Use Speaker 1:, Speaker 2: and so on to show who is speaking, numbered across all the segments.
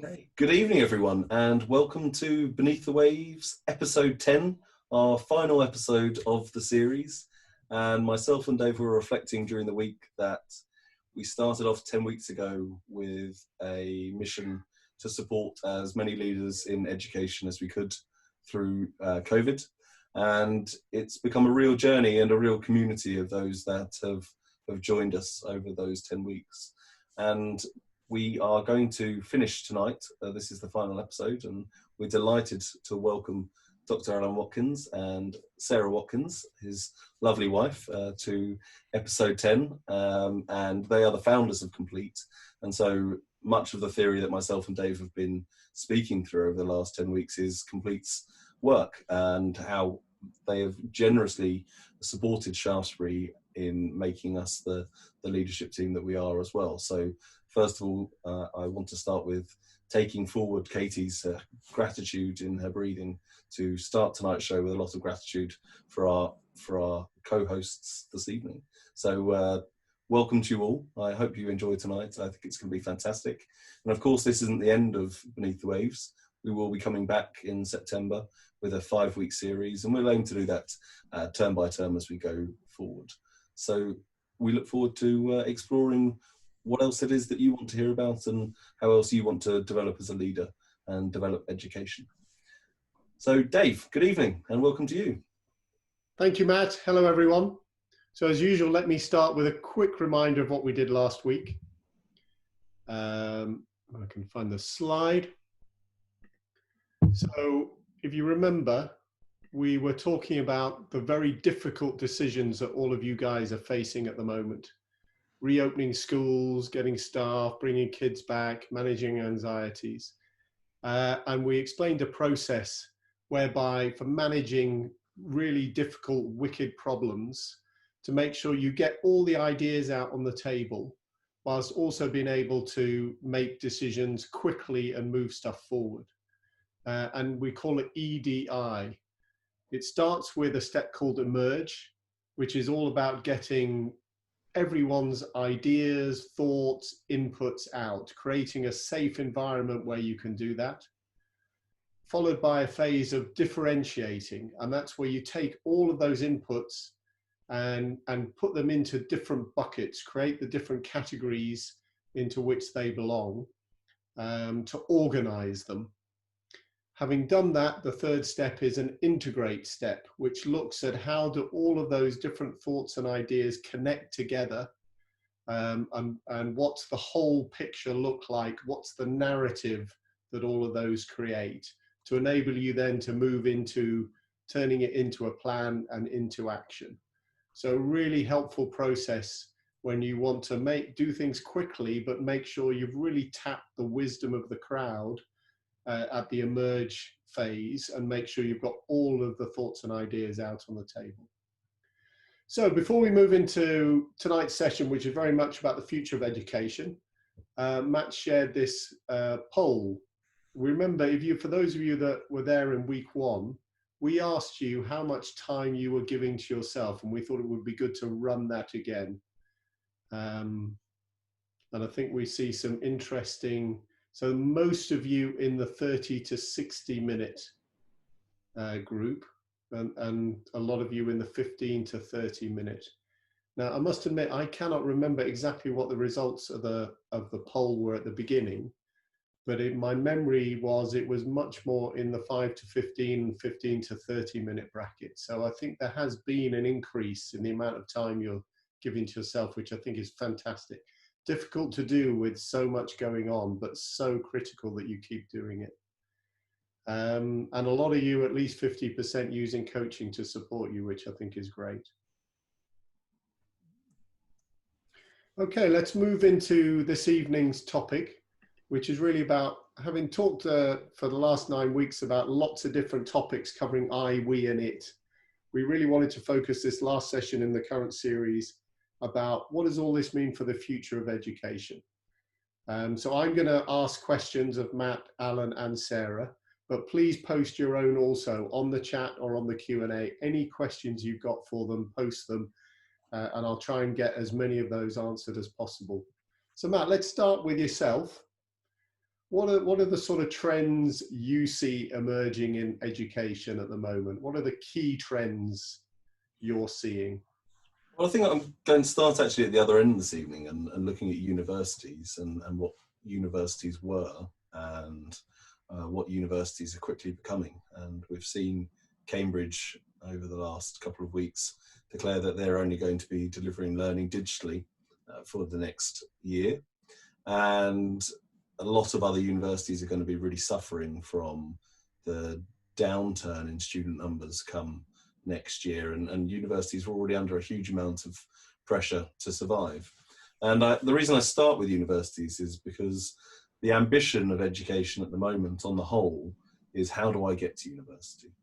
Speaker 1: Okay. Good evening, everyone, and welcome to Beneath the Waves, episode 10, our final episode of the series. And myself and Dave were reflecting during the week that we started off 10 weeks ago with a mission to support as many leaders in education as we could through COVID. And it's become a real journey and a real community of those that have joined us over those 10 weeks. And we are going to finish tonight. This is the final episode, and we're delighted to welcome Dr. Alan Watkins and Sarah Watkins, his lovely wife, to episode 10. And they are the founders of Complete. And so much of the theory that myself and Dave have been speaking through over the last 10 weeks is Complete's work and how they have generously supported Shaftesbury in making us the leadership team that we are as well. So first of all, I want to start with taking forward Katie's gratitude in her breathing to start tonight's show with a lot of gratitude for our co-hosts this evening. So welcome to you all. I hope you enjoy tonight. I think it's going to be fantastic. And of course, this isn't the end of Beneath the Waves. We will be coming back in September with a 5-week series, and we'll aim to do that term by term as we go forward. So we look forward to exploring what else it is that you want to hear about and how else you want to develop as a leader and develop education. So Dave, good evening and welcome to you.
Speaker 2: Thank you, Matt. Hello, everyone. So as usual, let me start with a quick reminder of what we did last week. I can find the slide. So if you remember, we were talking about the very difficult decisions that all of you guys are facing at the moment. Reopening schools, getting staff, bringing kids back, managing anxieties. And we explained a process whereby for managing really difficult, wicked problems, to make sure you get all the ideas out on the table, whilst also being able to make decisions quickly and move stuff forward. And we call it EDI. It starts with a step called Emerge, which is all about getting everyone's ideas, thoughts, inputs out, creating a safe environment where you can do that. Followed by a phase of differentiating, and that's where you take all of those inputs and put them into different buckets, create the different categories into which they belong, to organize them. Having done that, the third step is an integrate step, which looks at how do all of those different thoughts and ideas connect together, and what's the whole picture look like, what's the narrative that all of those create, to enable you then to move into turning it into a plan and into action. So really helpful process when you want to do things quickly, but make sure you've really tapped the wisdom of the crowd at the Emerge phase and make sure you've got all of the thoughts and ideas out on the table. So before we move into tonight's session, which is very much about the future of education, Matt shared this poll. Remember, for those of you that were there in week 1, we asked you how much time you were giving to yourself, and we thought it would be good to run that again. And I think we see some interesting. So most of you in the 30 to 60 minute group, and a lot of you in the 15 to 30 minute. Now, I must admit, I cannot remember exactly what the results of the poll were at the beginning, but my memory was it was much more in the 5 to 15, 15 to 30 minute bracket. So I think there has been an increase in the amount of time you're giving to yourself, which I think is fantastic. Difficult to do with so much going on, but so critical that you keep doing it. And a lot of you, at least 50%, using coaching to support you, which I think is great. Okay, let's move into this evening's topic, which is really about having talked for the last 9 weeks about lots of different topics covering I, we, and it. We really wanted to focus this last session in the current series about what does all this mean for the future of education. So I'm going to ask questions of Matt, Alan, and Sarah, but please post your own also on the chat or on the Q&A. Any questions you've got for them, post them, and I'll try and get as many of those answered as possible. So Matt, let's start with yourself. What are the sort of trends you see emerging in education at the moment? What are the key trends you're seeing?
Speaker 1: Well, I think I'm going to start actually at the other end this evening and looking at universities and what universities were and what universities are quickly becoming. And we've seen Cambridge over the last couple of weeks declare that they're only going to be delivering learning digitally for the next year. And a lot of other universities are going to be really suffering from the downturn in student numbers come next year, and universities are already under a huge amount of pressure to survive. And the reason I start with universities is because the ambition of education at the moment on the whole is, how do I get to university?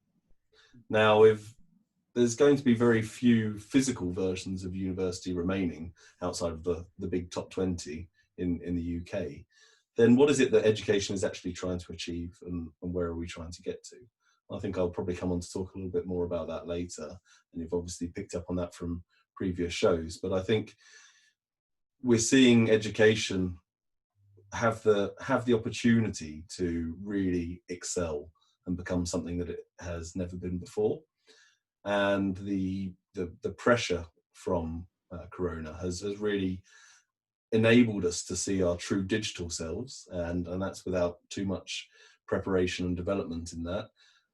Speaker 1: Now, if there's going to be very few physical versions of university remaining outside of the big top 20 in the UK, then what is it that education is actually trying to achieve, and where are we trying to get to? I think I'll probably come on to talk a little bit more about that later, and you've obviously picked up on that from previous shows. But I think we're seeing education have the opportunity to really excel and become something that it has never been before. And the pressure from Corona has really enabled us to see our true digital selves, and that's without too much preparation and development in that.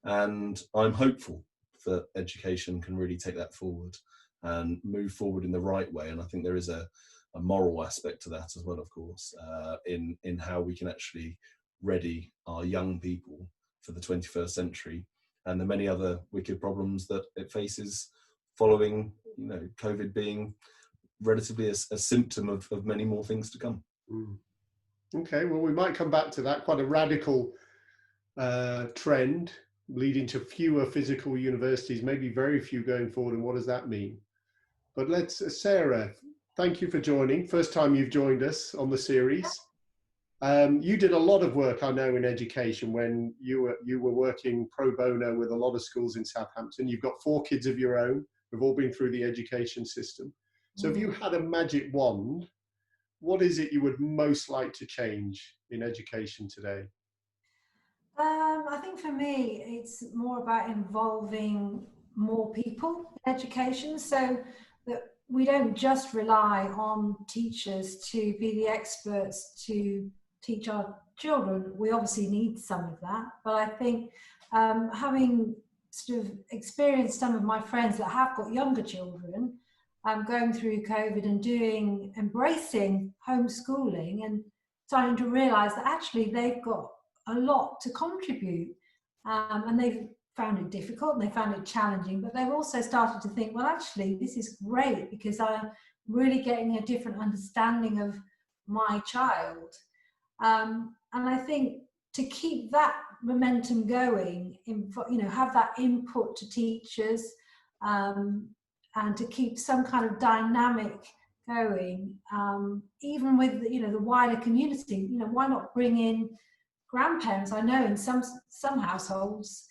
Speaker 1: And I'm hopeful that education can really take that forward and move forward in the right way. And I think there is a moral aspect to that as well, of course, in how we can actually ready our young people for the 21st century and the many other wicked problems that it faces following, COVID being relatively a symptom of many more things to come.
Speaker 2: Okay, well, we might come back to that. Quite a radical trend leading to fewer physical universities, maybe very few going forward. And what does that mean? But Sarah, thank you for joining. First time you've joined us on the series. You did a lot of work, I know, in education when you were working pro bono with a lot of schools in Southampton. You've got 4 kids of your own who've all been through the education system. So if you had a magic wand, what is it you would most like to change in education today?
Speaker 3: I think for me, it's more about involving more people in education, so that we don't just rely on teachers to be the experts to teach our children. We obviously need some of that, but I think having sort of experienced some of my friends that have got younger children going through COVID and embracing homeschooling and starting to realize that actually they've got a lot to contribute, and they've found it difficult and they found it challenging, but they've also started to think, well, actually this is great because I'm really getting a different understanding of my child, and I think to keep that momentum going, have that input to teachers, and to keep some kind of dynamic going, even with the wider community. Why not bring in grandparents? I know in some households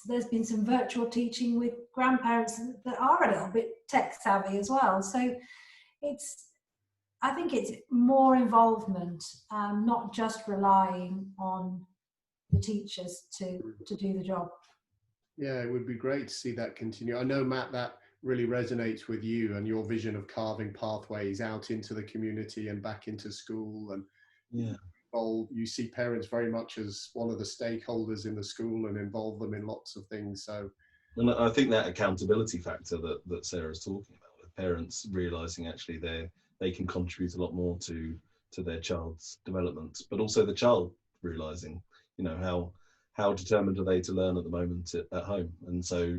Speaker 3: there's been some virtual teaching with grandparents that are a little bit tech savvy as well. So I think it's more involvement, not just relying on the teachers to do the job.
Speaker 2: Yeah, it would be great to see that continue. I know, Matt, that really resonates with you and your vision of carving pathways out into the community and back into school. And you see parents very much as one of the stakeholders in the school and involve them in lots of things. So,
Speaker 1: and I think that accountability factor that Sarah's talking about, with parents realizing actually they can contribute a lot more to their child's development, but also the child realizing, how determined are they to learn at the moment at home. And so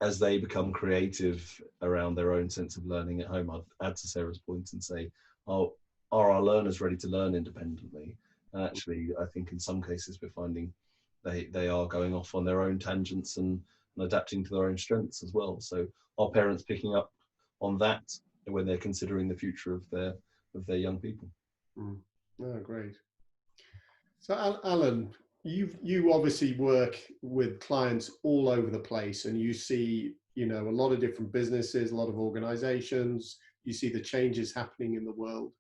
Speaker 1: as they become creative around their own sense of learning at home, I'd add to Sarah's point and say, are our learners ready to learn independently? And actually, I think in some cases we're finding they are going off on their own tangents and adapting to their own strengths as well. So are parents picking up on that when they're considering the future of their young people?
Speaker 2: Oh, great. So Alan, you obviously work with clients all over the place, and you see, a lot of different businesses, a lot of organizations. You see the changes happening in the world.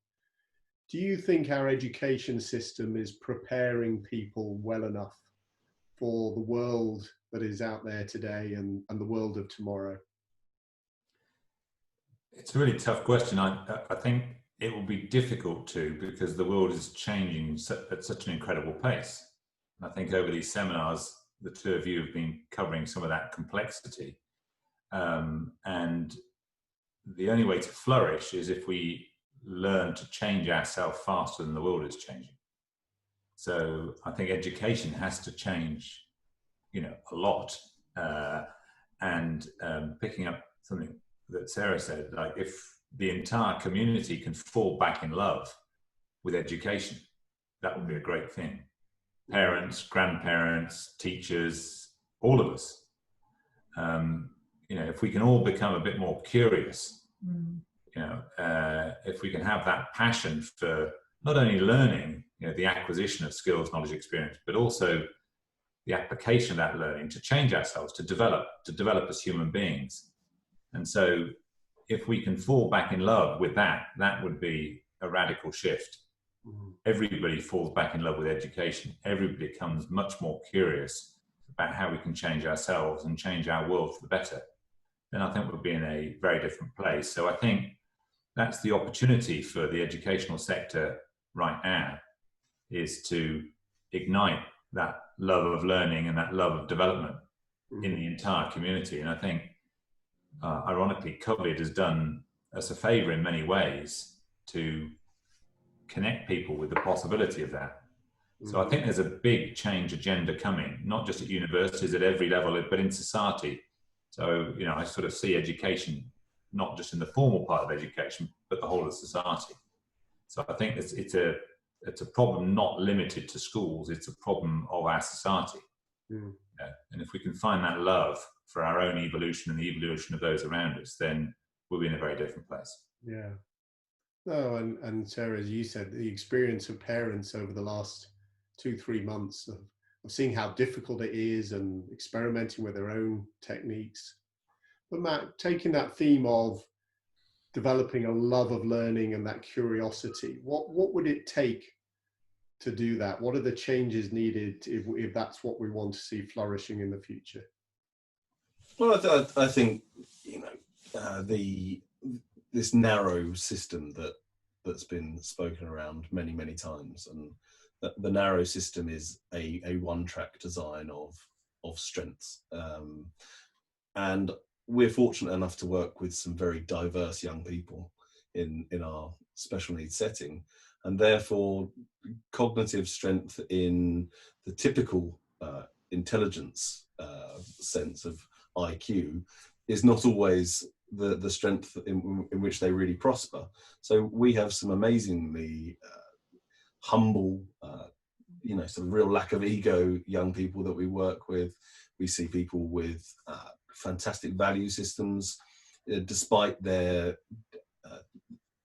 Speaker 2: Do you think our education system is preparing people well enough for the world that is out there today and the world of tomorrow?
Speaker 4: It's a really tough question. I think it will be difficult to, because the world is changing at such an incredible pace. And I think over these seminars, the two of you have been covering some of that complexity. And the only way to flourish is if we learn to change ourselves faster than the world is changing. So I think education has to change, a lot. And picking up something that Sarah said, like if the entire community can fall back in love with education, that would be a great thing. Parents, grandparents, teachers, all of us. If we can all become a bit more curious, if we can have that passion for not only learning, the acquisition of skills, knowledge, experience, but also the application of that learning to change ourselves, to develop as human beings. And so if we can fall back in love with that, that would be a radical shift. Everybody falls back in love with education. Everybody becomes much more curious about how we can change ourselves and change our world for the better. Then I think we'll be in a very different place. So I think that's the opportunity for the educational sector right now, is to ignite that love of learning and that love of development in the entire community. And I think, ironically, COVID has done us a favor in many ways to connect people with the possibility of that. So I think there's a big change agenda coming, not just at universities, at every level, but in society. So, I sort of see education, not just in the formal part of education, but the whole of society. So I think it's a problem not limited to schools, it's a problem of our society. And if we can find that love for our own evolution and the evolution of those around us, then we'll be in a very different place.
Speaker 2: Yeah. No, and Sarah, as you said, the experience of parents over the last 2-3 months of seeing how difficult it is and experimenting with their own techniques. But Matt, taking that theme of developing a love of learning and that curiosity, what would it take to do that? What are the changes needed if that's what we want to see flourishing in the future?
Speaker 1: Well, I think this narrow system that's been spoken around many, many times, and the narrow system is a one-track design of strengths, and we're fortunate enough to work with some very diverse young people in our special needs setting, and therefore cognitive strength in the typical intelligence sense of IQ is not always the strength in which they really prosper. So we have some amazingly humble, sort of real lack of ego young people that we work with. We see people with fantastic value systems, despite their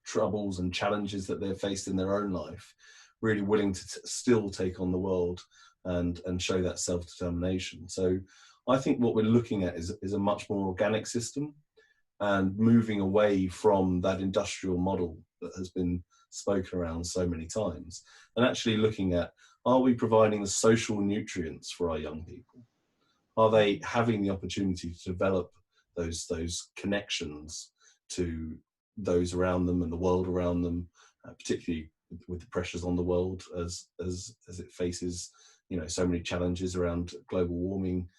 Speaker 1: troubles and challenges that they've faced in their own life, really willing to still take on the world and show that self-determination. So I think what we're looking at is a much more organic system, and moving away from that industrial model that has been spoken around so many times, and actually looking at, are we providing the social nutrients for our young people? Are they having the opportunity to develop those connections to those around them and the world around them, particularly with the pressures on the world as it faces so many challenges around global warming,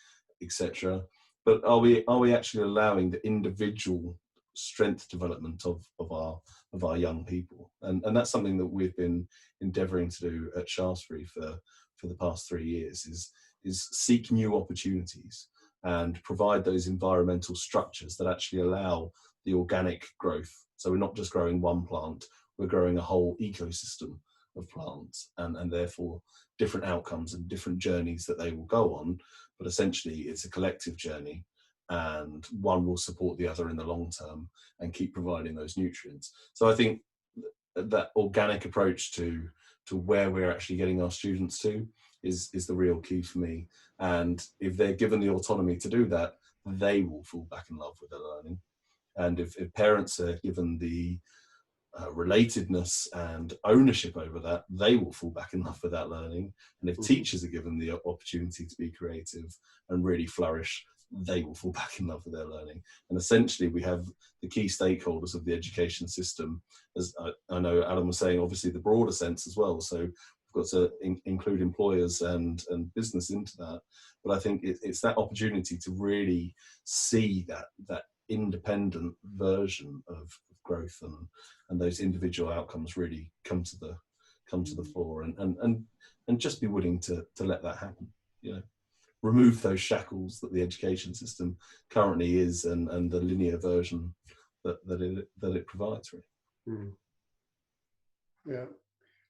Speaker 1: etc. But are we actually allowing the individual strength development of our young people? And that's something that we've been endeavouring to do at Shaftesbury for the past 3 years, is seek new opportunities and provide those environmental structures that actually allow the organic growth. So we're not just growing one plant, we're growing a whole ecosystem of plants, and therefore different outcomes and different journeys that they will go on. But essentially it's a collective journey, and one will support the other in the long term and keep providing those nutrients. So I think that organic approach to where we're actually getting our students to is the real key for me. And if they're given the autonomy to do that, they will fall back in love with their learning. And if parents are given the relatedness and ownership over that, they will fall back in love with that learning. And if teachers are given the opportunity to be creative and really flourish, they will fall back in love with their learning. And essentially we have the key stakeholders of the education system, as I know Alan was saying, obviously the broader sense as well. So we've got to include employers and business into that. But I think it's that opportunity to really see that independent version of growth and those individual outcomes really come to the fore, and just be willing to let that happen. You know, remove those shackles that the education system currently is, and the linear version that it provides, really.
Speaker 2: Yeah.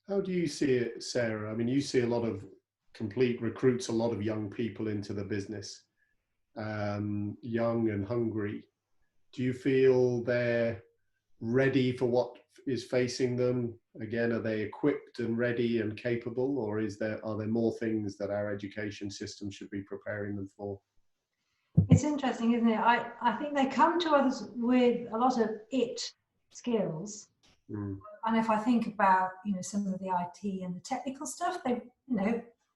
Speaker 2: How do you see it, Sarah? I mean, you see a lot of recruits a lot of young people into the business, young and hungry. Do you feel they're ready for what is facing them? Again, are they equipped and ready and capable, or are there more things that our education system should be preparing them for?
Speaker 3: It's interesting, isn't it? I think they come to us with a lot of skills. And if I think about, some of the IT and the technical stuff, they,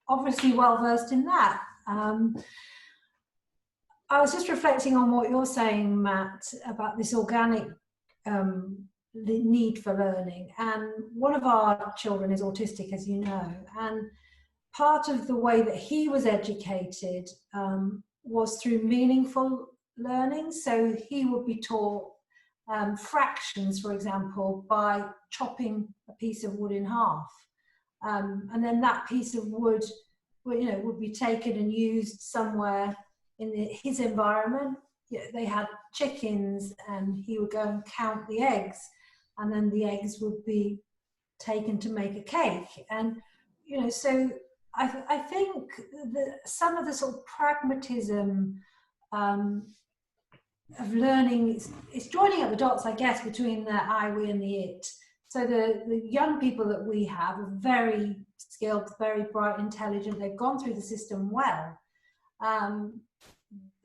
Speaker 3: obviously well versed in that. I was just reflecting on what you're saying, Matt, about this organic the need for learning. And one of our children is autistic, as you know, and part of the way that he was educated was through meaningful learning. So he would be taught fractions, for example, by chopping a piece of wood in half. And then that piece of wood would be taken and used somewhere in his environment. They had chickens, and he would go and count the eggs, and then the eggs would be taken to make a cake. And so I think that some of the sort of pragmatism of learning is joining up the dots, I guess, between the I, we, and the it. So the young people that we have are very skilled, very bright, intelligent. They've gone through the system well.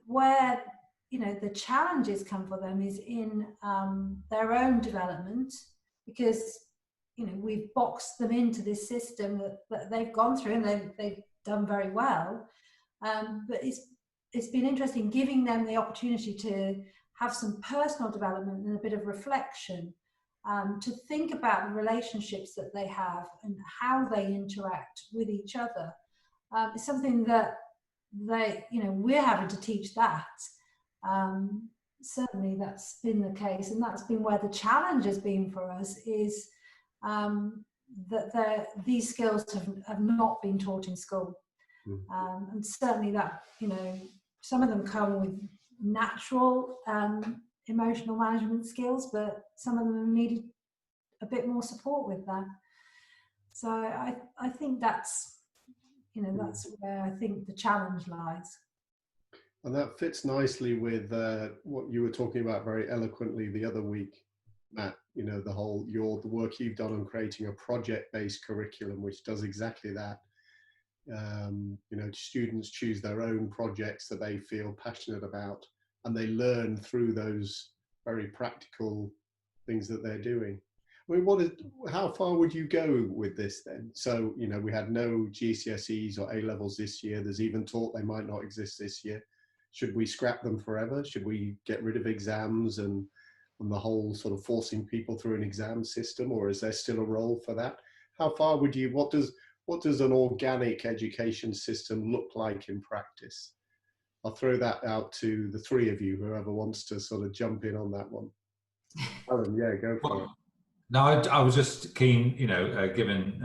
Speaker 3: Where the challenges come for them is in their own development, because we've boxed them into this system that they've gone through, and they've done very well. But it's been interesting giving them the opportunity to have some personal development and a bit of reflection, to think about the relationships that they have and how they interact with each other. It's something that we're having to teach that. Certainly that's been the case, and that's been where the challenge has been for us, is that these skills have not been taught in school. And certainly that, some of them come with natural emotional management skills, but some of them needed a bit more support with that. So I think that's where I think the challenge lies.
Speaker 2: And that fits nicely with what you were talking about very eloquently the other week, Matt. The work you've done on creating a project-based curriculum, which does exactly that. Students choose their own projects that they feel passionate about, and they learn through those very practical things that they're doing. I mean, how far would you go with this then? So, we had no GCSEs or A-levels this year. There's even talk they might not exist this year. Should we scrap them forever? Should we get rid of exams and the whole sort of forcing people through an exam system, or is there still a role for that? How far would you, what does an organic education system look like in practice? I'll throw that out to the three of you, whoever wants to sort of jump in on that one. Alan, yeah, go for it.
Speaker 4: No, I was just keen, given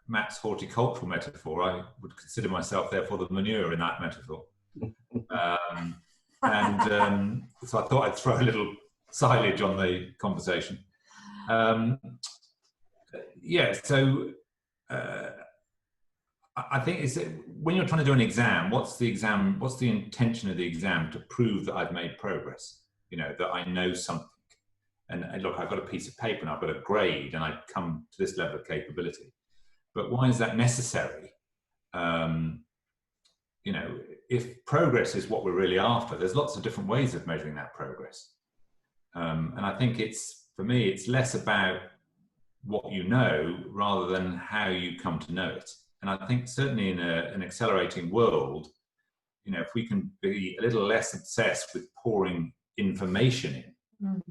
Speaker 4: Matt's horticultural metaphor, I would consider myself therefore the manure in that metaphor. So I thought I'd throw a little silage on the conversation. I think it's when you're trying to do an exam, what's the intention of the exam? To prove that I've made progress, that I know something. And look, I've got a piece of paper and I've got a grade and I've come to this level of capability. But why is that necessary? If progress is what we're really after, there's lots of different ways of measuring that progress. And I think for me, it's less about what you know rather than how you come to know it. And I think certainly in an accelerating world, you know, if we can be a little less obsessed with pouring information in,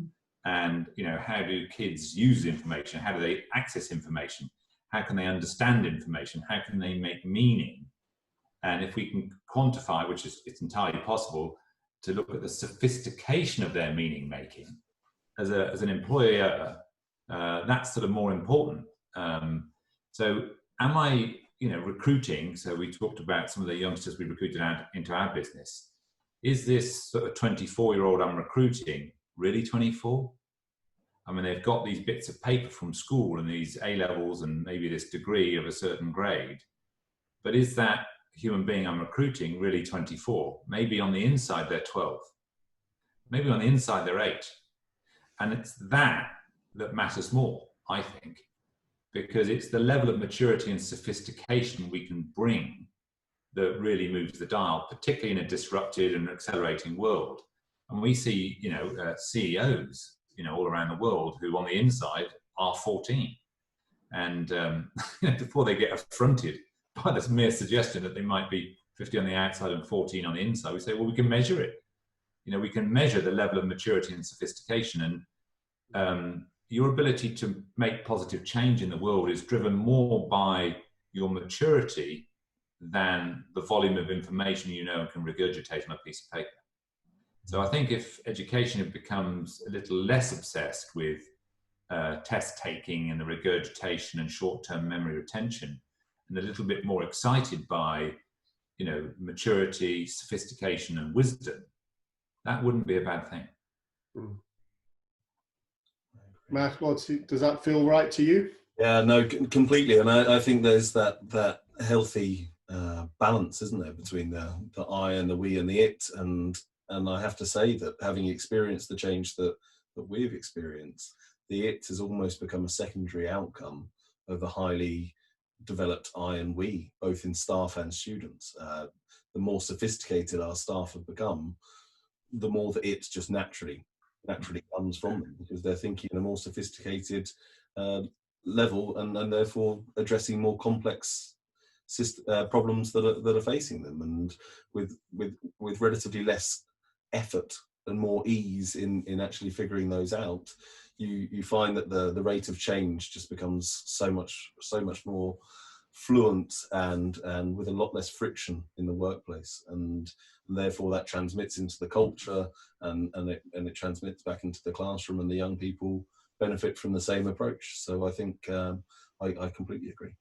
Speaker 4: and, you know, how do kids use information? How do they access information? How can they understand information? How can they make meaning? And if we can quantify, which is it's entirely possible, to look at the sophistication of their meaning making as an employer, that's sort of more important. So am I, you know, recruiting? So we talked about some of the youngsters we recruited into our business. Is this sort of 24-year-old I'm recruiting really 24? I mean, they've got these bits of paper from school and these A-levels and maybe this degree of a certain grade. But is that human being I'm recruiting really 24? Maybe on the inside they're 12. Maybe on the inside they're 8. And it's that matters more, I think, because it's the level of maturity and sophistication we can bring that really moves the dial, particularly in a disrupted and accelerating world. And we see, you know, CEOs, you know, all around the world who on the inside are 14. And you know, before they get affronted by this mere suggestion that they might be 50 on the outside and 14 on the inside, we say, well, we can measure it. You know, we can measure the level of maturity and sophistication, and your ability to make positive change in the world is driven more by your maturity than the volume of information you know and can regurgitate on a piece of paper. So I think if education becomes a little less obsessed with test taking and the regurgitation and short-term memory retention, and a little bit more excited by, you know, maturity, sophistication, and wisdom, that wouldn't be a bad thing.
Speaker 2: Matt, does that feel right to you?
Speaker 1: Yeah, no, completely. And I think there's that healthy balance, isn't there, between the I and the we and the it. And I have to say that having experienced the change that we've experienced, the it has almost become a secondary outcome of the highly developed I and we, both in staff and students. The more sophisticated our staff have become, the more that it just naturally comes from them, because they're thinking in a more sophisticated level, and therefore addressing more complex problems that are facing them, and with relatively less effort and more ease in actually figuring those out. You find that the rate of change just becomes so much more fluent and with a lot less friction in the workplace, and therefore that transmits into the culture, and it transmits back into the classroom, and the young people benefit from the same approach. So I think I completely agree.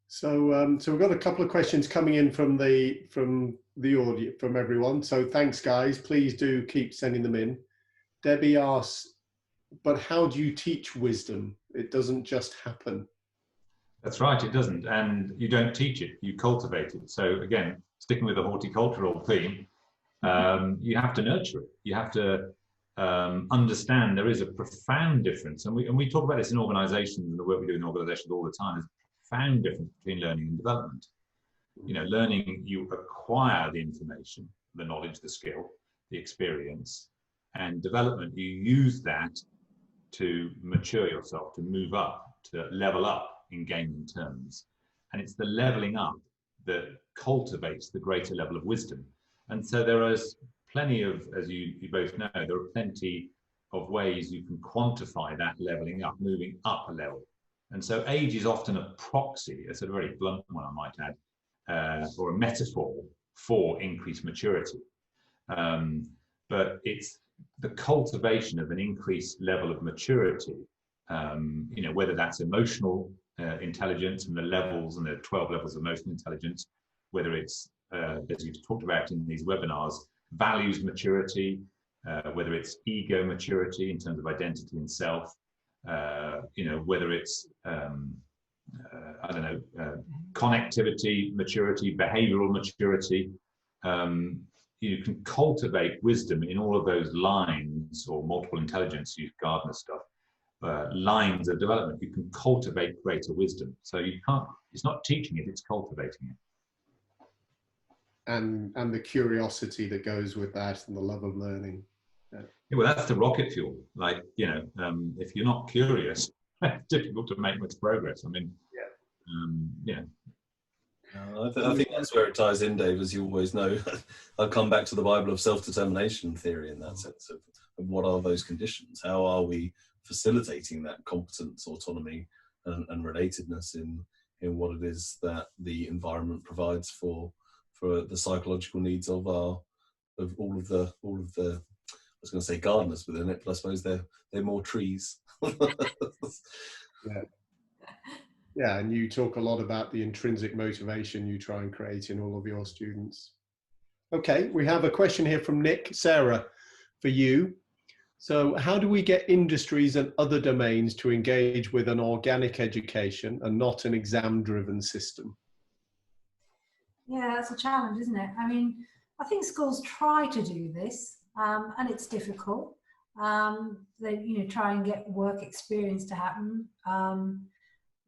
Speaker 2: So we've got a couple of questions coming in from the audience, from everyone. So thanks, guys. Please do keep sending them in. Debbie asks, but how do you teach wisdom? It doesn't just happen.
Speaker 4: That's right, it doesn't. And you don't teach it, you cultivate it. So again, sticking with the horticultural theme, you have to nurture it. You have to understand there is a profound difference. And we talk about this in organizations, and the work we do in organizations all the time. There's a profound difference between learning and development. You know, learning, you acquire the information, the knowledge, the skill, the experience, and development, you use that to mature yourself, to move up, to level up in gaming terms. And it's the leveling up that cultivates the greater level of wisdom. And so there is plenty of, as you both know, there are plenty of ways you can quantify that leveling up, moving up a level. And so age is often a proxy, a sort of very blunt one, I might add, or a metaphor for increased maturity. But it's the cultivation of an increased level of maturity, you know, whether that's emotional intelligence and the levels, and the 12 levels of emotional intelligence, whether it's, as you've talked about in these webinars, values maturity, whether it's ego maturity in terms of identity and self, you know, whether it's, I don't know, connectivity maturity, behavioral maturity. You can cultivate wisdom in all of those lines, or multiple intelligence, use Gardner stuff, lines of development. You can cultivate greater wisdom. So you can't, it's not teaching it, it's cultivating it.
Speaker 2: And the curiosity that goes with that, and the love of learning.
Speaker 4: Yeah, well, that's the rocket fuel. Like, you know, if you're not curious, it's difficult to make much progress. I mean, yeah.
Speaker 1: I think that's where it ties in, Dave, as you always know. I'll come back to the Bible of self-determination theory in that sense of what are those conditions? How are we facilitating that competence, autonomy, and relatedness in what it is that the environment provides for the psychological needs of all of the I was going to say gardeners within it, but I suppose they're more trees.
Speaker 2: Yeah, and you talk a lot about the intrinsic motivation you try and create in all of your students. Okay, we have a question here from Nick. Sarah, for you. So how do we get industries and other domains to engage with an organic education and not an exam-driven system?
Speaker 3: Yeah, that's a challenge, isn't it? I mean, I think schools try to do this, and it's difficult. They, try and get work experience to happen.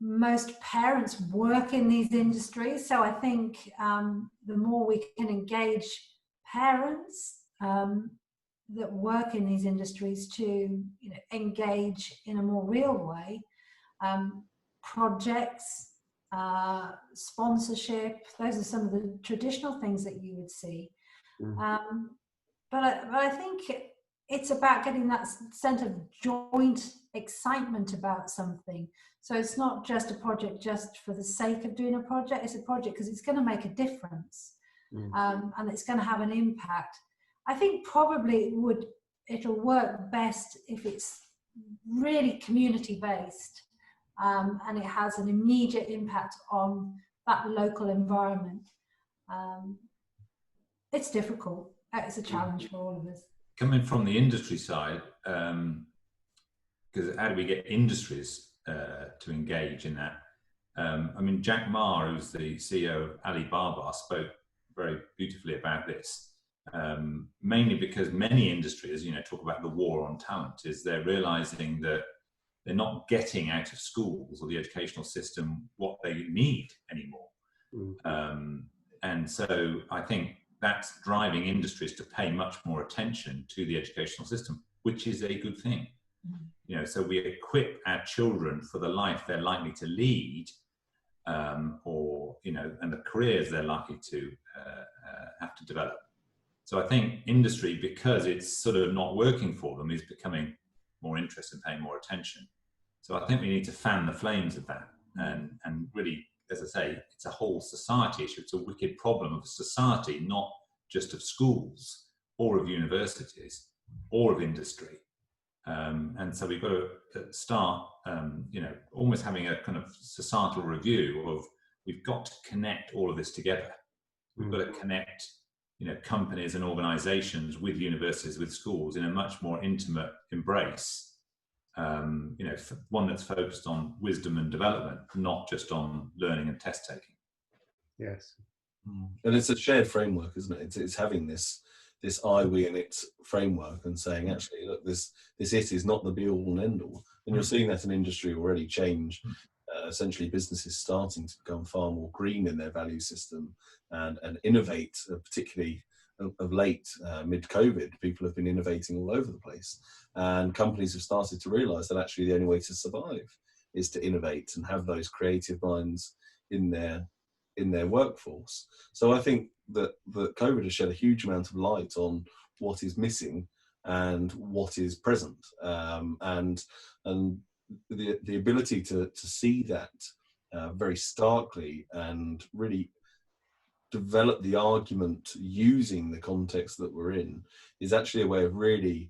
Speaker 3: Most parents work in these industries, so I think the more we can engage parents that work in these industries to engage in a more real way, projects, sponsorship, those are some of the traditional things that you would see. But I think it's about getting that sense of joint excitement about something. So it's not just a project just for the sake of doing a project, it's a project because it's going to make a difference, and it's going to have an impact. I think probably it'll work best if it's really community based, and it has an immediate impact on that local environment. It's difficult. It's a challenge for all of us.
Speaker 4: Coming from the industry side, because how do we get industries to engage in that? I mean, Jack Ma, who's the CEO of Alibaba, spoke very beautifully about this, mainly because many industries, talk about the war on talent, is they're realizing that they're not getting out of schools or the educational system what they need anymore. And so I think that's driving industries to pay much more attention to the educational system, which is a good thing. So we equip our children for the life they're likely to lead, and the careers they're likely to have to develop. So I think industry, because it's sort of not working for them, is becoming more interested in paying more attention. So I think we need to fan the flames of that, and really, as I say, it's a whole society issue. It's a wicked problem of society, not just of schools or of universities or of industry. And so we've got to start, almost having a kind of societal review of, we've got to connect all of this together. We've got to connect, companies and organizations with universities, with schools in a much more intimate embrace. One that's focused on wisdom and development, not just on learning and test taking.
Speaker 2: Yes.
Speaker 1: And it's a shared framework, isn't it? It's having this I, we, and it framework, and saying, actually, look, this it is not the be all and end all. And you're seeing that in industry already change. Essentially, businesses starting to become far more green in their value system and innovate, particularly of late, mid-COVID, people have been innovating all over the place. And companies have started to realise that actually the only way to survive is to innovate and have those creative minds in their workforce. So I think that COVID has shed a huge amount of light on what is missing and what is present, and the ability to see that very starkly and really develop the argument using the context that we're in is actually a way of really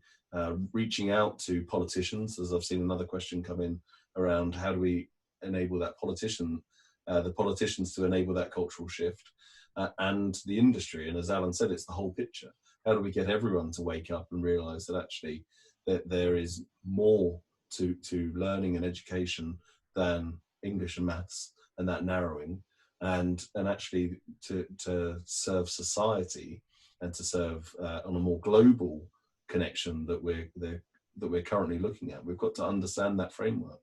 Speaker 1: reaching out to politicians. As I've seen another question come in around, how do we enable that the politicians to enable that cultural shift, and the industry. And as Alan said, it's the whole picture. How do we get everyone to wake up and realise that actually that there is more to learning and education than English and maths and that narrowing, and actually to serve society and to serve on a more global connection that we're currently looking at. We've got to understand that framework.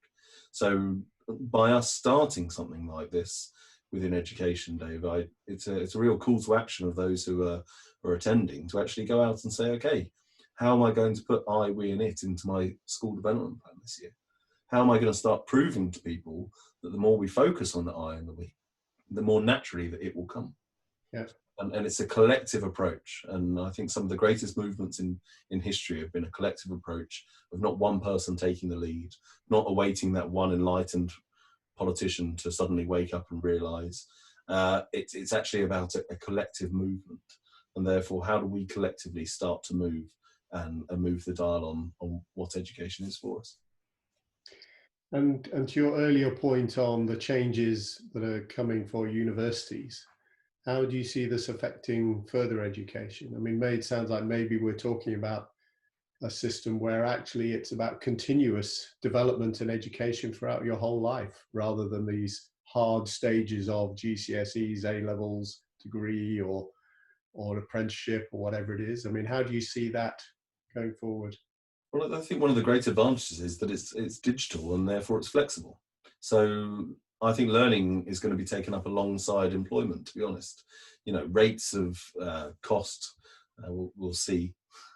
Speaker 1: So by us starting something like this within education, Dave, it's a real call to action of those who are attending to actually go out and say, okay, how am I going to put I, we, and it into my school development plan this year? how am I going to start proving to people that the more we focus on the I and the we, the more naturally that it will come.
Speaker 2: Yeah.
Speaker 1: And it's a collective approach. And I think some of the greatest movements in history have been a collective approach of not one person taking the lead, not awaiting that one enlightened politician to suddenly wake up and realise. It's actually about a collective movement. And therefore, how do we collectively start to move and move the dial on what education is for us?
Speaker 2: And to your earlier point on the changes that are coming for universities, how do you see this affecting further education? I mean, it sounds like maybe we're talking about a system where actually it's about continuous development and education throughout your whole life, rather than these hard stages of GCSEs, A-levels, degree, or apprenticeship, or whatever it is. I mean, how do you see that going forward?
Speaker 1: Well, I think one of the great advantages is that it's digital and therefore it's flexible. So I think learning is going to be taken up alongside employment, to be honest. You know, rates of cost, we'll see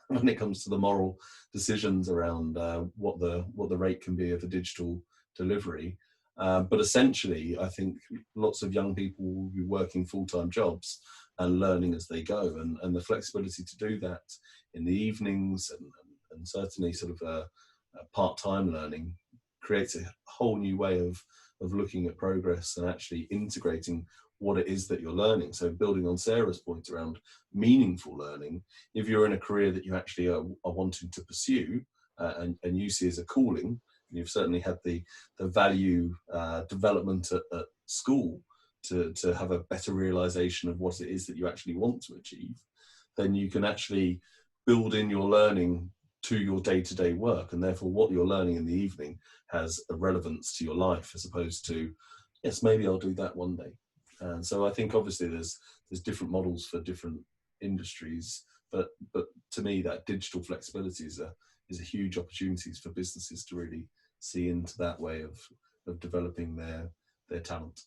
Speaker 1: when it comes to the moral decisions around what the rate can be of a digital delivery. But essentially, I think lots of young people will be working full-time jobs and learning as they go. And the flexibility to do that in the evenings and certainly sort of part-time learning creates a whole new way of looking at progress and actually integrating what it is that you're learning. So building on Sarah's point around meaningful learning, if you're in a career that you actually are wanting to pursue and you see as a calling, and you've certainly had the value development at school to have a better realization of what it is that you actually want to achieve, then you can actually build in your learning to your day-to-day work, and therefore what you're learning in the evening has a relevance to your life, as opposed to, yes, maybe I'll do that one day. And so I think obviously there's different models for different industries, but to me that digital flexibility is a huge opportunities for businesses to really see into that way of developing their talent.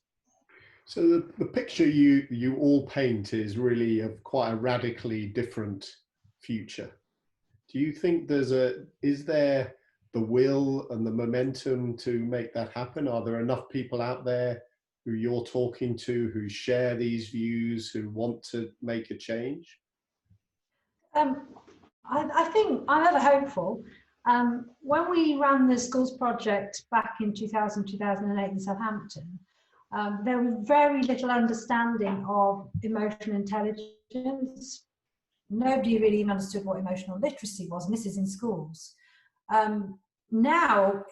Speaker 2: So the picture you all paint is really of quite a radically different future. Do you think is there the will and the momentum to make that happen? Are there enough people out there who you're talking to who share these views, who want to make a change?
Speaker 3: I think I'm ever hopeful. When we ran the schools project back in 2008 in Southampton, there was very little understanding of emotional intelligence. Nobody really even understood what emotional literacy was, and this is in schools. Now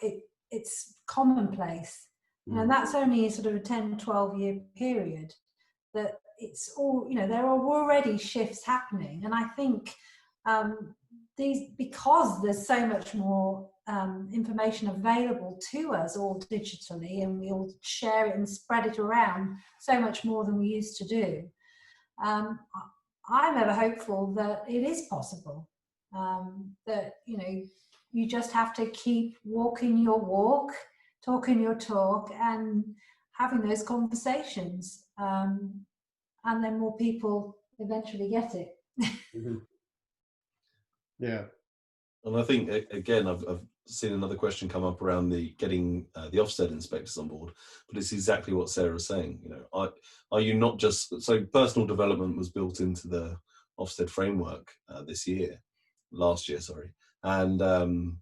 Speaker 3: it's commonplace, and that's only sort of a 10, 12-year period that it's all, there are already shifts happening. And I think because there's so much more information available to us all digitally, and we all share it and spread it around so much more than we used to do, I'm ever hopeful that it is possible, that, you just have to keep walking your walk, talking your talk, and having those conversations. And then more people eventually get it.
Speaker 2: Mm-hmm. Yeah.
Speaker 1: And I think, again, I've seen another question come up around getting the Ofsted inspectors on board, but it's exactly what Sarah's saying. Are you not just, so personal development was built into the Ofsted framework last year, and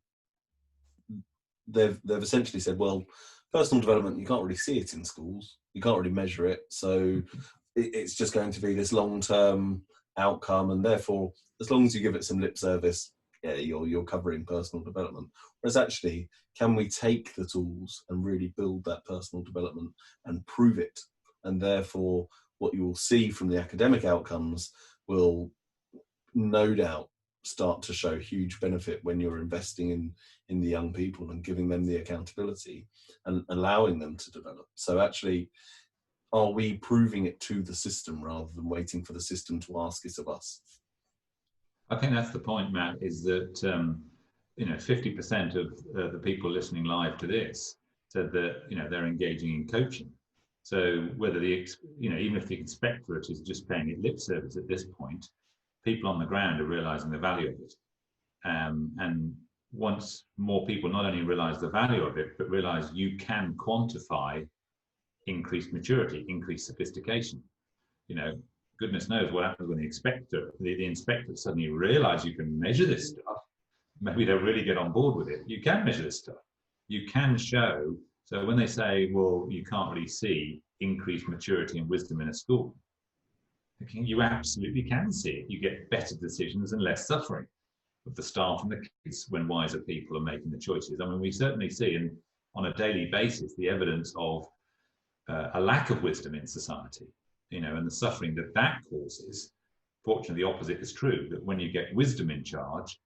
Speaker 1: they've essentially said, well, personal development, you can't really see it in schools, you can't really measure it, so it's just going to be this long-term outcome, and therefore, as long as you give it some lip service, yeah, you're covering personal development. Whereas actually, can we take the tools and really build that personal development and prove it? And therefore, what you will see from the academic outcomes will no doubt start to show huge benefit when you're investing in the young people and giving them the accountability and allowing them to develop. So actually, are we proving it to the system rather than waiting for the system to ask it of us?
Speaker 4: I think that's the point, Matt, is that 50% of the people listening live to this said that they're engaging in coaching. So whether even if the inspectorate is just paying it lip service at this point, people on the ground are realizing the value of it. And once more people not only realize the value of it, but realize you can quantify increased maturity, increased sophistication. You know, goodness knows what happens when the inspector suddenly realize you can measure this stuff. Maybe they'll really get on board with it. You can measure this stuff. You can show. So when they say, well, you can't really see increased maturity and wisdom in a school, you absolutely can see it. You get better decisions and less suffering of the staff and the kids when wiser people are making the choices. I mean, we certainly see on a daily basis the evidence of a lack of wisdom in society, you know, and the suffering that causes. Fortunately, the opposite is true, that when you get wisdom in charge,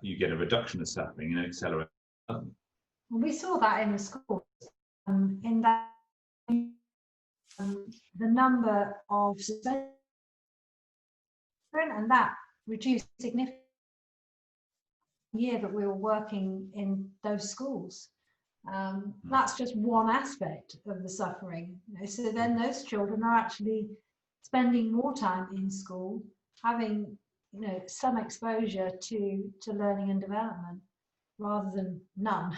Speaker 4: you get a reduction of suffering and accelerate.
Speaker 3: We saw that in the schools, in that the number of suspensions, and that reduced significantly the year that we were working in those schools. That's just one aspect of the suffering. You know, so then those children are actually spending more time in school, having, you know, some exposure to learning and development rather than none.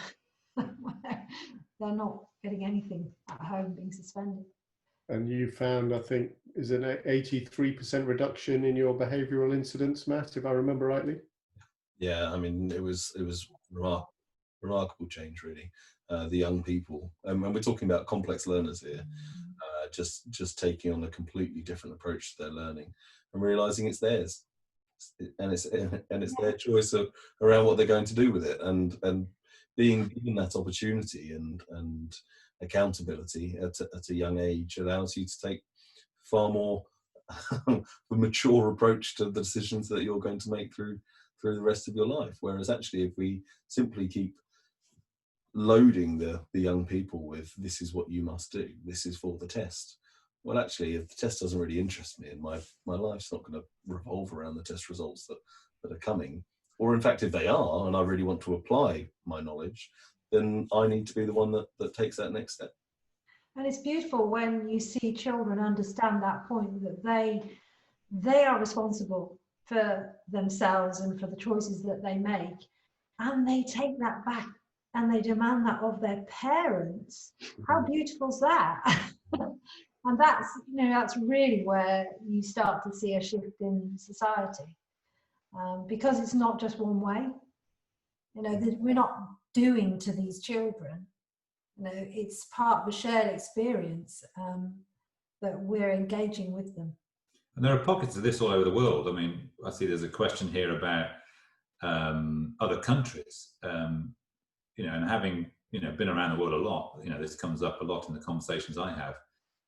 Speaker 3: They're not getting anything at home, being suspended.
Speaker 2: And you found, I think, is an 83% reduction in your behavioural incidents, Matt, if I remember rightly?
Speaker 1: Yeah, I mean, it was remarkable change, really. The young people, and we're talking about complex learners here, just taking on a completely different approach to their learning and realising it's theirs, and it's their choice around what they're going to do with it, and being given that opportunity and accountability at a young age allows you to take far more a mature approach to the decisions that you're going to make through the rest of your life. Whereas actually, if we simply keep loading the young people with, this is what you must do, this is for the test, well, actually, if the test doesn't really interest me and my life's not going to revolve around the test results that are coming, or in fact, if they are, and I really want to apply my knowledge, then I need to be the one that takes that next step.
Speaker 3: And it's beautiful when you see children understand that point, that they are responsible for themselves and for the choices that they make, and they take that back and they demand that of their parents. How beautiful is that? And that's, you know, that's really where you start to see a shift in society, because it's not just one way. You know, we're not doing to these children. You know, it's part of a shared experience that we're engaging with them.
Speaker 4: And there are pockets of this all over the world. I mean, I see there's a question here about other countries, you know, and having, you know, been around the world a lot, you know, this comes up a lot in the conversations I have.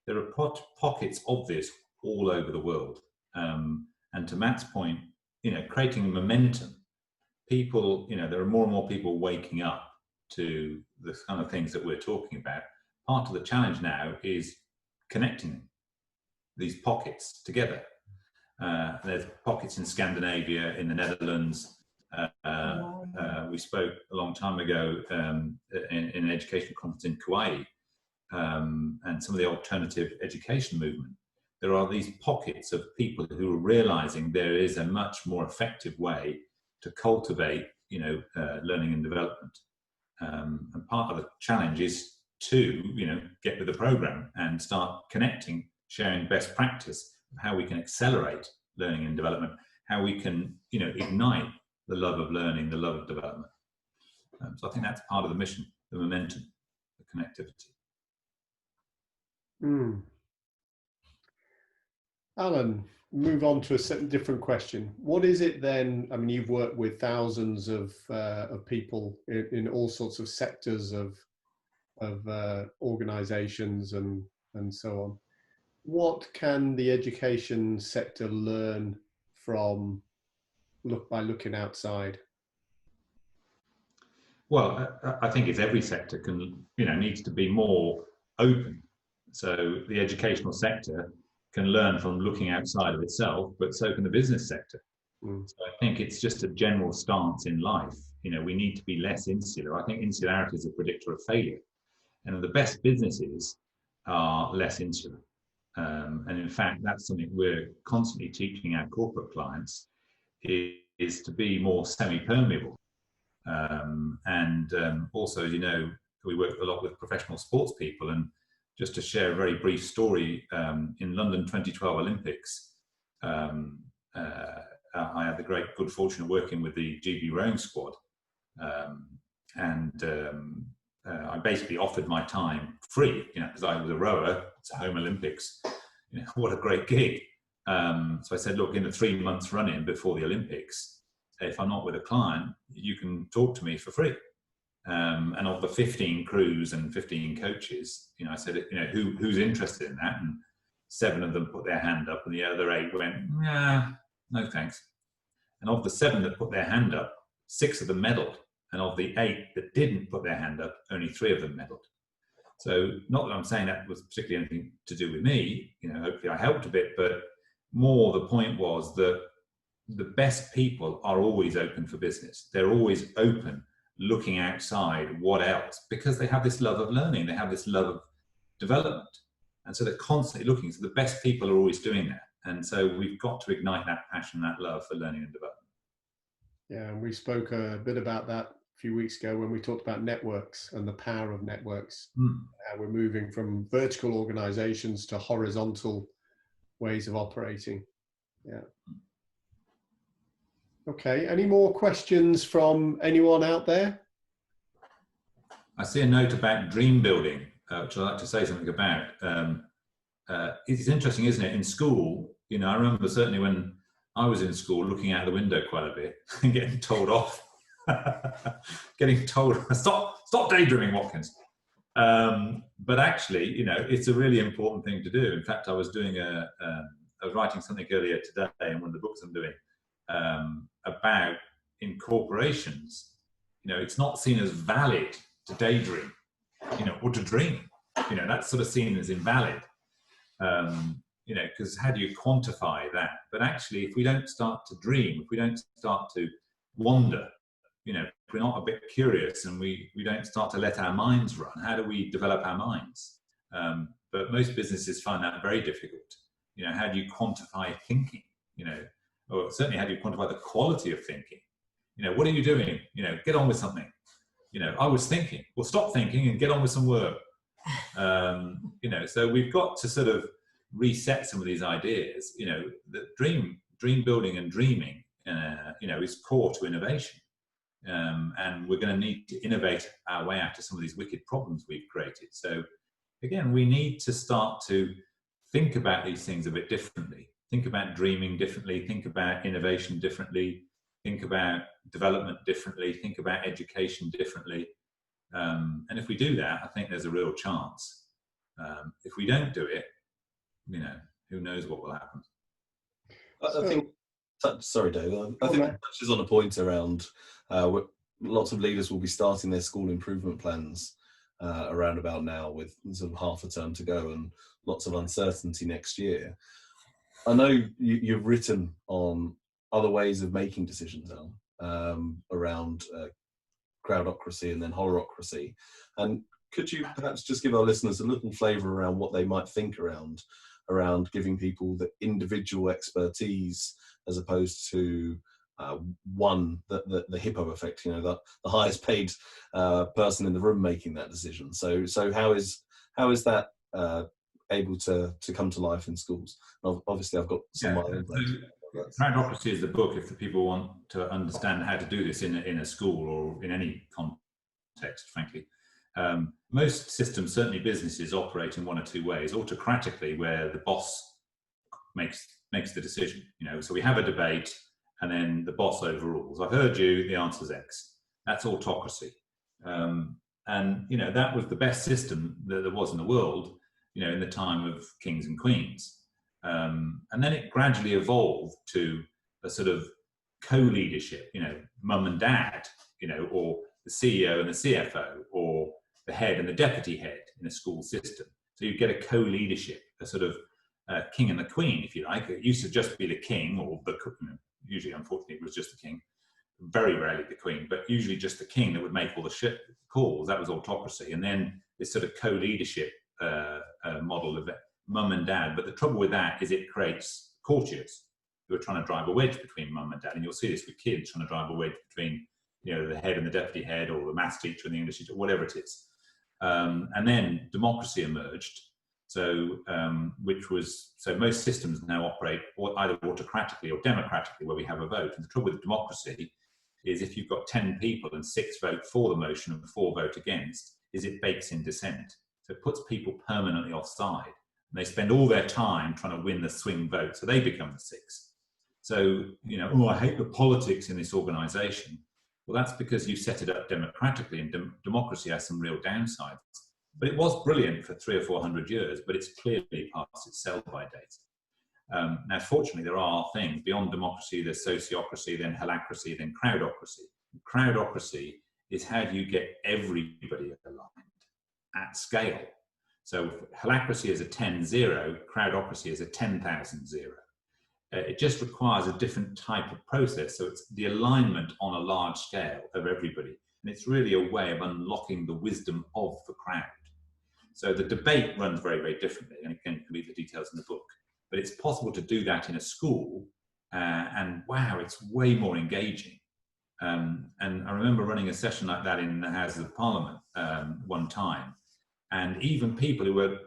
Speaker 4: There are pockets of this all over the world. And to Matt's point, you know, creating momentum. People, you know, there are more and more people waking up to the kind of things that we're talking about. Part of the challenge now is connecting these pockets together. There's pockets in Scandinavia, in the Netherlands. We spoke a long time ago in an educational conference in Kauai, and some of the alternative education movement. There are these pockets of people who are realizing there is a much more effective way to cultivate, you know, learning and development. And part of the challenge is to, you know, get with the program and start connecting, sharing best practice of how we can accelerate learning and development, how we can, you know, ignite the love of learning, the love of development. So I think that's part of the mission, the momentum, the connectivity.
Speaker 2: Alan, move on to a different question. What is it then? I mean, you've worked with thousands of people in all sorts of sectors of organizations and so on. What can the education sector learn from by looking outside?
Speaker 4: Well, I think it's every sector can, you know, needs to be more open. So the educational sector can learn from looking outside of itself, but so can the business sector. So I think it's just a general stance in life. You know, we need to be less insular. I think insularity is a predictor of failure. And the best businesses are less insular. And in fact, that's something we're constantly teaching our corporate clients is to be more semi-permeable. Also, as you know, we work a lot with professional sports people, and just to share a very brief story, in London 2012 Olympics, I had the great good fortune of working with the GB rowing squad, I basically offered my time free, because I was a rower. It's a home Olympics. What a great gig. So I said, look, in the 3 months running before the Olympics, if I'm not with a client, you can talk to me for free. And of the 15 crews and 15 coaches, I said, who's interested in that? And 7 of them put their hand up, and the other 8 went, nah, no thanks. And of the 7 that put their hand up, 6 of them medalled. And of the 8 that didn't put their hand up, only 3 of them medalled. So not that I'm saying that was particularly anything to do with me, hopefully I helped a bit, but more the point was that the best people are always open for business. They're always open, looking outside, what else? Because they have this love of learning, they have this love of development. And so they're constantly looking. So the best people are always doing that. And so we've got to ignite that passion, that love for learning and development.
Speaker 2: Yeah, and we spoke a bit about that a few weeks ago when we talked about networks and the power of networks. We're moving from vertical organizations to horizontal ways of operating. Yeah. Okay, any more questions from anyone out there?
Speaker 4: I see a note about dream building, which I'd like to say something about. It's interesting, isn't it? In school, I remember certainly when I was in school looking out the window quite a bit and getting told off. Getting told, stop daydreaming, Watkins. But actually, it's a really important thing to do. In fact, I was writing something earlier today in one of the books I'm doing about in corporations. It's not seen as valid to daydream, or to dream. That's sort of seen as invalid. Because how do you quantify that? But actually, if we don't start to dream, if we don't start to wonder, if we're not a bit curious and we don't start to let our minds run, how do we develop our minds? But most businesses find that very difficult. How do you quantify thinking? Or certainly how do you quantify the quality of thinking? What are you doing? Get on with something. I was thinking. Well, stop thinking and get on with some work. So we've got to sort of reset some of these ideas. That dream building and dreaming, is core to innovation. And we're going to need to innovate our way out of some of these wicked problems we've created. So again, we need to start to think about these things a bit differently. Think about dreaming differently, think about innovation differently, think about development differently, think about education differently. And if we do that, I think there's a real chance. If we don't do it, who knows what will happen.
Speaker 1: I think, sorry, Dave, I think that touches on a point around lots of leaders will be starting their school improvement plans around about now, with sort of half a term to go and lots of uncertainty next year. I know you've written on other ways of making decisions now around crowdocracy and then holorocracy. And could you perhaps just give our listeners a little flavour around what they might think around giving people the individual expertise as opposed to the hippo effect, the highest paid person in the room making that decision. So how is that able to come to life in schools? Obviously, I've got some.
Speaker 4: Crowdocracy is the book if the people want to understand how to do this in a school or in any context, frankly. Most systems, certainly businesses, operate in one or two ways. Autocratically, where the boss makes the decision. So we have a debate, and then the boss overrules. I've heard you. The answer's X. That's autocracy. And that was the best system that there was in the world. In the time of kings and queens. And then it gradually evolved to a sort of co-leadership, mum and dad, or the CEO and the CFO, or the head and the deputy head in a school system. So you get a co-leadership, a sort of king and the queen, if you like. It used to just be the king, or usually, unfortunately, it was just the king. Very rarely the queen, but usually just the king that would make all the calls. That was autocracy. And then this sort of co-leadership model of mum and dad. But the trouble with that is it creates courtiers who are trying to drive a wedge between mum and dad. And you'll see this with kids trying to drive a wedge between the head and the deputy head, or the maths teacher and the English teacher, whatever it is. And then democracy emerged. So, most systems now operate either autocratically or democratically, where we have a vote. And the trouble with democracy is, if you've got 10 people and 6 vote for the motion and 4 vote against, is it bakes in dissent. So it puts people permanently offside. And they spend all their time trying to win the swing vote, so they become the 6. So, I hate the politics in this organisation. Well, that's because you set it up democratically, and democracy has some real downsides. But it was brilliant for 300 or 400 years, but it's clearly past its sell-by date. Now, fortunately, there are things beyond democracy. There's sociocracy, then holacracy, then crowdocracy. Crowdocracy is how do you get everybody aligned at scale. So holacracy is a 10-0, crowdocracy is a 10,000-0. It just requires a different type of process. So it's the alignment on a large scale of everybody. And it's really a way of unlocking the wisdom of the crowd. So the debate runs very, very differently. And again, you can read the details in the book. But it's possible to do that in a school. And wow, it's way more engaging. And I remember running a session like that in the Houses of Parliament one time. And even people who were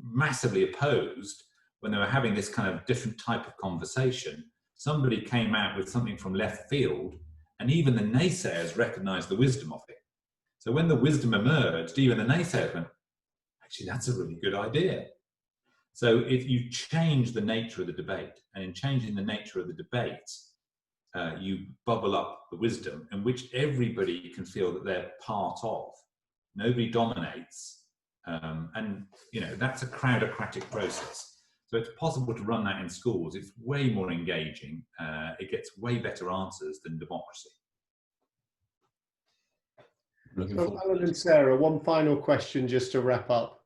Speaker 4: massively opposed, when they were having this kind of different type of conversation, somebody came out with something from left field, and even the naysayers recognized the wisdom of it. So when the wisdom emerged, even the naysayers went, actually, that's a really good idea. So if you change the nature of the debate, and in changing the nature of the debate, you bubble up the wisdom in which everybody can feel that they're part of. Nobody dominates. And, that's a crowdocratic process. So it's possible to run that in schools. It's way more engaging. It gets way better answers than democracy.
Speaker 2: So, Alan and Sarah, one final question just to wrap up.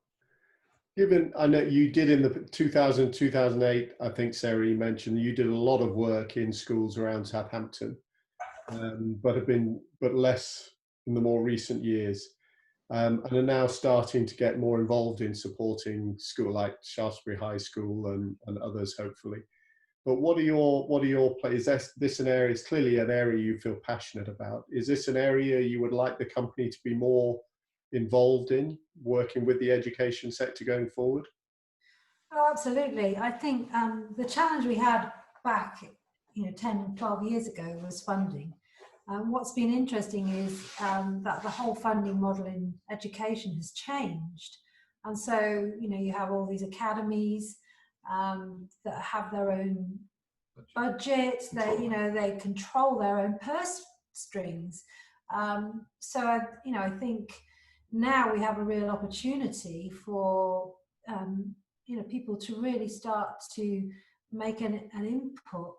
Speaker 2: Given, I know you did in the 2000, 2008, I think, Sarah, you mentioned you did a lot of work in schools around Southampton, but less in the more recent years. And are now starting to get more involved in supporting school like Shaftesbury High School and others, hopefully. But what are your plays? Is this an area? It's clearly an area you feel passionate about. Is this an area you would like the company to be more involved in, working with the education sector going forward?
Speaker 3: Oh, absolutely. I think the challenge we had back, 10, 12 years ago was funding. What's been interesting is that the whole funding model in education has changed. And so, you have all these academies that have their own budgets, they control their own purse strings. So, I think now we have a real opportunity for, people to really start to make an input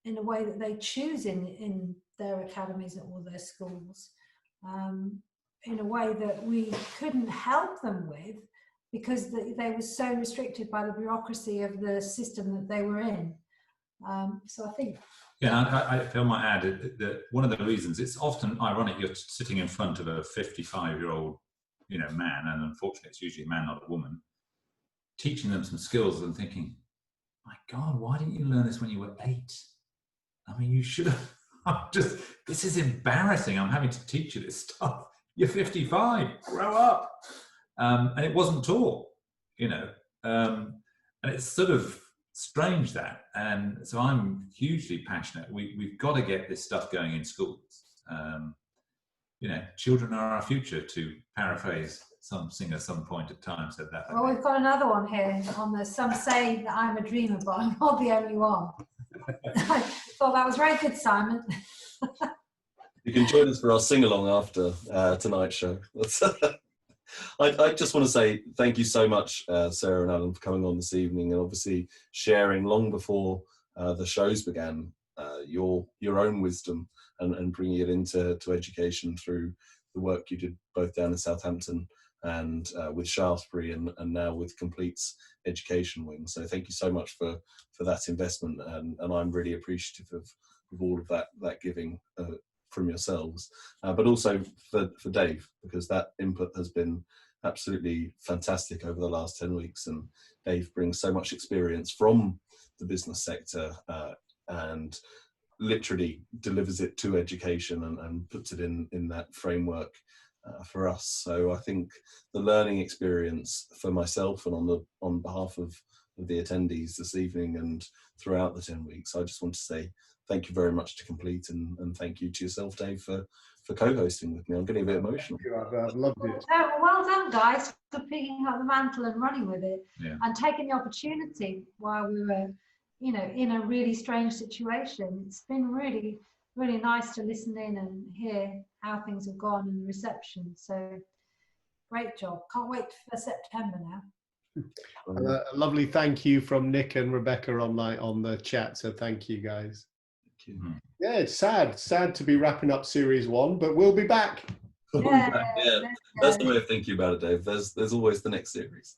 Speaker 3: in a way that they choose in their academies or their schools, in a way that we couldn't help them with because they were so restricted by the bureaucracy of the system that they were in. So I think...
Speaker 4: Yeah, I might add that one of the reasons, it's often ironic, you're sitting in front of a 55-year-old man, and unfortunately it's usually a man, not a woman, teaching them some skills and thinking, my God, why didn't you learn this when you were 8? I mean, you should have. This is embarrassing. I'm having to teach you this stuff. You're 55. Grow up. And it wasn't taught, and it's sort of strange that. And so I'm hugely passionate. We've got to get this stuff going in schools. Children are our future, to paraphrase some singer some point of time said that.
Speaker 3: Well, we've got another one here on the Some Say That I'm a Dreamer, but I'm not the only one. I thought that was very good, Simon.
Speaker 1: You can join us for our sing-along after tonight's show. I just want to say thank you so much, Sarah and Alan, for coming on this evening and obviously sharing long before the shows began your own wisdom and bringing it into education through the work you did both down in Southampton and with Shaftesbury and now with Complete's education wing. So thank you so much for that investment, and I'm really appreciative of all of that giving from yourselves, but also for Dave, because that input has been absolutely fantastic over the last 10 weeks, and Dave brings so much experience from the business sector, and literally delivers it to education and puts it in that framework for us. So I think the learning experience for myself and on behalf of the attendees this evening and throughout the 10 weeks, I just want to say thank you very much to Complete, and thank you to yourself, Dave, for co-hosting with me. I'm getting a bit emotional.
Speaker 2: I've loved it.
Speaker 3: Well done, guys, for picking up the mantle and running with it,
Speaker 4: Yeah.
Speaker 3: and taking the opportunity while we were, in a really strange situation. It's been really, really nice to listen in and hear how things have gone and the reception. So great job. Can't wait for September now.
Speaker 2: A lovely thank you from Nick and Rebecca on the chat. So thank you, guys.
Speaker 1: Thank you.
Speaker 2: Yeah, it's sad to be wrapping up series 1, but we'll be back.
Speaker 3: Yeah,
Speaker 1: That's the way of thinking about it, Dave. There's always the next series.